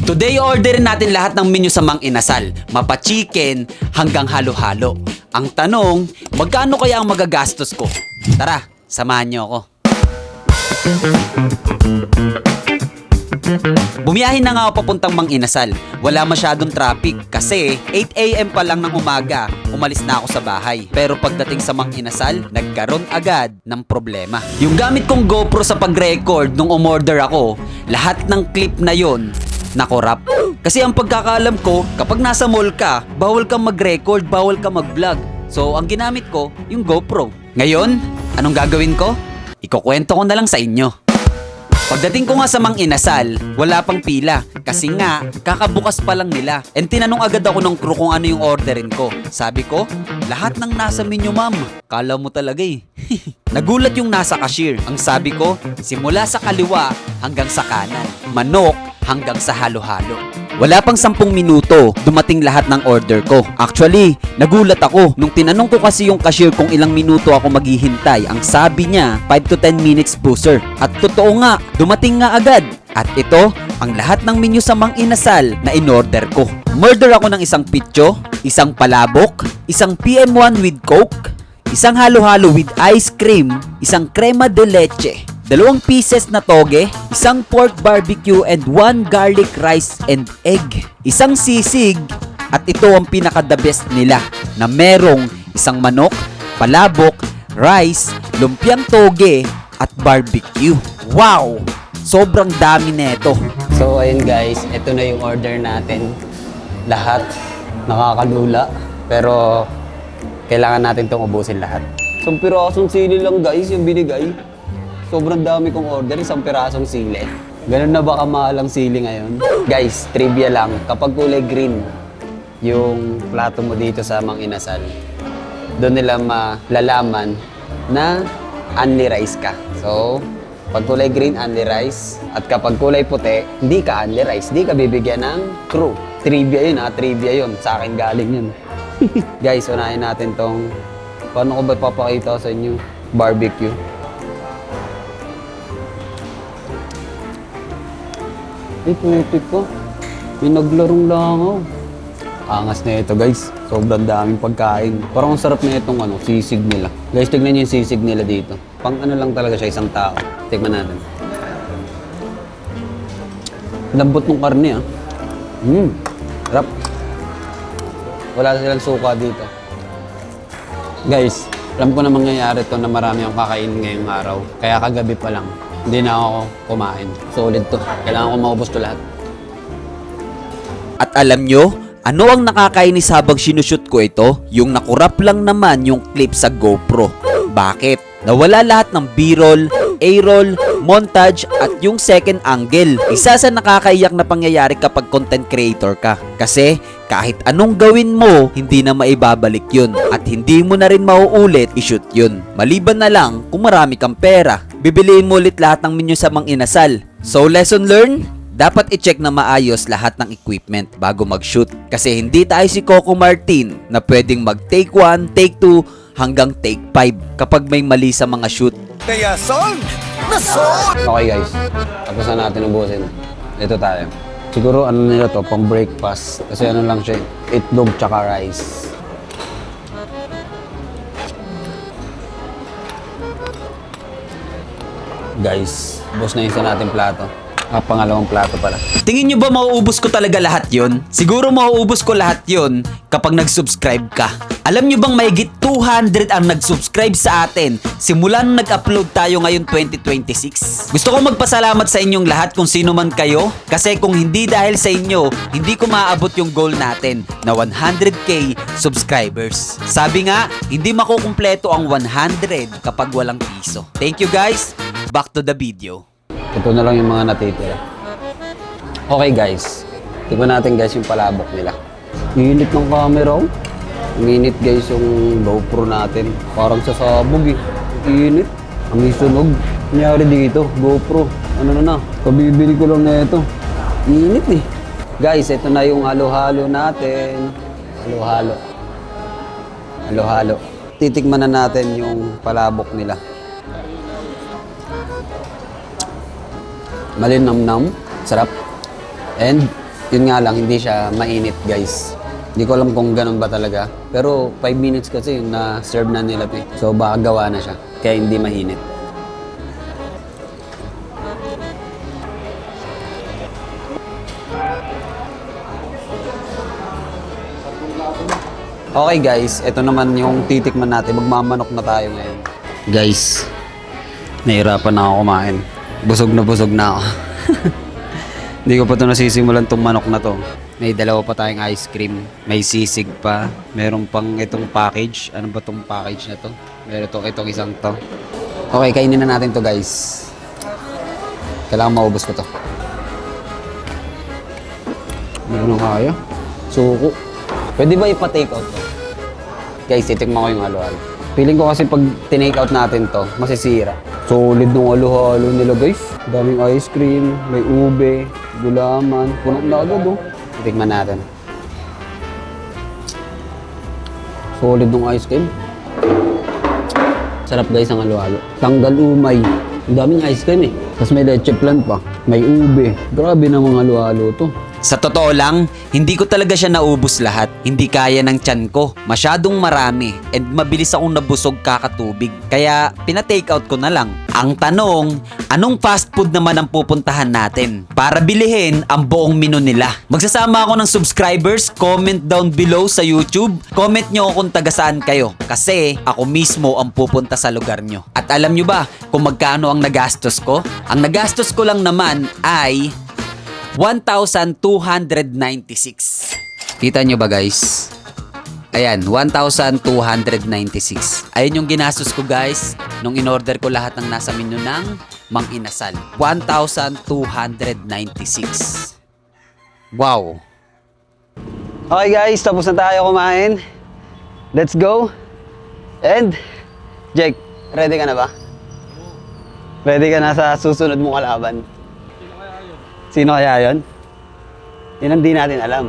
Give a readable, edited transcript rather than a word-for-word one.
Today, orderin natin lahat ng menu sa Mang Inasal. Mapa chicken hanggang halo-halo. Ang tanong, magkano kaya ang magagastos ko? Tara, samahan niyo ako. Bumiyahin na nga ako papuntang Mang Inasal. Wala masyadong traffic kasi 8 AM pa lang ng umaga, umalis na ako sa bahay. Pero pagdating sa Mang Inasal, nagkaroon agad ng problema. Yung gamit kong GoPro sa pag-record nung umorder ako, lahat ng clip na yon nakorap. Kasi ang pagkakaalam ko, kapag nasa mall ka, bawal kang mag-record, bawal kang mag-vlog. So, ang ginamit ko, yung GoPro. Ngayon, anong gagawin ko? Ikukwento ko na lang sa inyo. Pagdating ko nga sa Mang Inasal, wala pang pila. Kasi nga, kakabukas pa lang nila. And tinanong agad ako ng crew kung ano yung orderin ko. Sabi ko, lahat ng nasa menu, ma'am. Kala mo talaga eh. Nagulat yung nasa cashier. Ang sabi ko, simula sa kaliwa hanggang sa kanan. Manok hanggang sa halo-halo. Wala pang 10 minuto, dumating lahat ng order ko. Actually, nagulat ako nung tinanong ko kasi yung cashier kung ilang minuto ako maghihintay. Ang sabi niya, 5 to 10 minutes po sir. At totoo nga, dumating nga agad. At ito, ang lahat ng menu sa Mang Inasal na in-order ko. Murder ako ng isang pitcho, isang palabok, isang PM1 with Coke, isang halo-halo with ice cream, isang crema de leche, 2 pieces na toge, isang pork barbecue and 1 garlic rice and egg, isang sisig, at ito ang pinaka-the best nila na merong isang manok, palabok, rice, lumpiang toge, at barbecue. Wow! Sobrang dami nito. So ayun guys, ito na yung order natin. Lahat nakakalula, pero kailangan natin itong ubusin lahat. Isang pirasong sili lang guys yung binigay. Sobrang dami kong order, isang pirasong sili. Ganun na ba kamahal ang sili ngayon? Guys, trivia lang. Kapag kulay green yung plato mo dito sa Mang Inasal, doon nila malalaman na only rice ka. So, pag kulay green, only rice. At kapag kulay puti, hindi ka only rice. Hindi ka bibigyan ng crew. Trivia yun ha, trivia yun. Sa akin galing yun. Guys, unahin natin tong, paano ko ba papakita sa inyo? Barbecue. Ay, putik ko. Pinaglarong langaw. Angas na ito, guys. Sobrang daming pagkain. Parang ang sarap na itong sisig nila. Guys, tignan niyo yung sisig nila dito. Pang lang talaga siya, isang tao. Tignan natin. Lambot ng karne, ah. Sarap. Wala silang suka dito. Guys, alam ko na mangyayari to na marami akong kakainin ngayong araw. Kaya kagabi pa lang. Hindi na ako kumain. Solid to. Kailangan ko maubos to lahat. At alam nyo, ano ang nakakainis habang sinushoot ko ito? Yung nakurap lang naman yung clip sa GoPro. Bakit? Nawala lahat ng B-roll, A-roll, montage at yung second angle. Isa sa nakakaiyak na pangyayari kapag content creator ka. Kasi kahit anong gawin mo, hindi na maibabalik yun. At hindi mo na rin mauulit i-shoot yun. Maliban na lang kung marami kang pera. Bibiliin mo ulit lahat ng menu sa Mang Inasal. So lesson learned? Dapat i-check na maayos lahat ng equipment bago mag-shoot. Kasi hindi tayo si Coco Martin na pwedeng mag-take 1, take 2, hanggang take 5 kapag may mali sa mga shoot. Kaya solve na solve! Okay guys, tapos na natin ubusin. Ito tayo. Siguro ano nila to, pang breakfast. Kasi ano lang siya, itlog tsaka rice. Guys, ubos na yung isa natin plato. Pangalawang plato pala. Tingin nyo ba mauubos ko talaga lahat yon? Siguro mauubos ko lahat yon kapag nag-subscribe ka. Alam nyo bang mahigit 200 ang nag-subscribe sa atin simula nung nag-upload tayo ngayon 2026? Gusto ko magpasalamat sa inyong lahat kung sino man kayo kasi kung hindi dahil sa inyo, hindi ko maaabot yung goal natin na 100k subscribers. Sabi nga, hindi makukumpleto ang 100 kapag walang piso. Thank you guys. Back to the video. Ito na lang yung mga natitira. Okay guys, tignan natin guys yung palabok nila. Init ng camera oh. Init guys yung GoPro natin. Parang sasabog eh. Init. Ang sunog. Nangyari dito, GoPro. Ano na, kabibili ko lang na ito. Init eh. Guys, ito na yung halo-halo natin. Halo-halo. Halo-halo. Titikman na natin yung palabok nila. Malinamnam, sarap. And Yun nga lang, hindi siya mainit guys. Hindi ko alam kung ganun ba talaga. Pero 5 minutes kasi yung na-serve na nila to eh. So baka gawa na siya. Kaya hindi mainit. Okay guys, ito naman yung titikman natin. Magmamanok na tayo ngayon. Guys, nahirapan na ako kumain. Busog na ako. Hindi ko pa ito nasisimulan tong manok na to. May dalawa pa tayong ice cream. May sisig pa. Meron pang itong package. Ano ba tong package na to? Meron itong isang to. Okay, kainin na natin to guys. Kailangan maubos ko to. Hindi ko na kaya. Suko. Pwede ba ipa-take out to? Guys, titikman ko yung halo-halo. Feeling ko kasi pag tinake out natin to, masisira. Solid nung halo-halo nila guys. Daming ice cream, may ube, gulaman. Puno na agad oh. Titikman natin. Solid nung ice cream. Sarap guys ang halo-halo. Tanggal umay. Ang daming ice cream eh. Tapos may leche flan pa. May ube. Grabe namang halo-halo to. Sa totoo lang, hindi ko talaga siya naubos lahat. Hindi kaya ng tiyan ko. Masyadong marami and mabilis akong nabusog kakatubig. Kaya pina-take out ko na lang. Ang tanong, anong fast food naman ang pupuntahan natin? Para bilihin ang buong menu nila. Magsasama ako ng subscribers, comment down below sa YouTube. Comment nyo kung taga saan kayo. Kasi ako mismo ang pupunta sa lugar nyo. At alam nyo ba kung magkano ang nagastos ko? Ang nagastos ko lang naman ay 1,296. Kita nyo ba guys? Ayan, 1,296. Ayun yung ginastos ko guys nung in-order ko lahat ng nasa menu ng Mang Inasal. 1,296. Wow. Okay guys, tapos na tayo kumain. Let's go. And, Jake, ready ka na ba? Ready ka na sa susunod mong kalaban? Sino kaya yun? Yun ang di natin alam.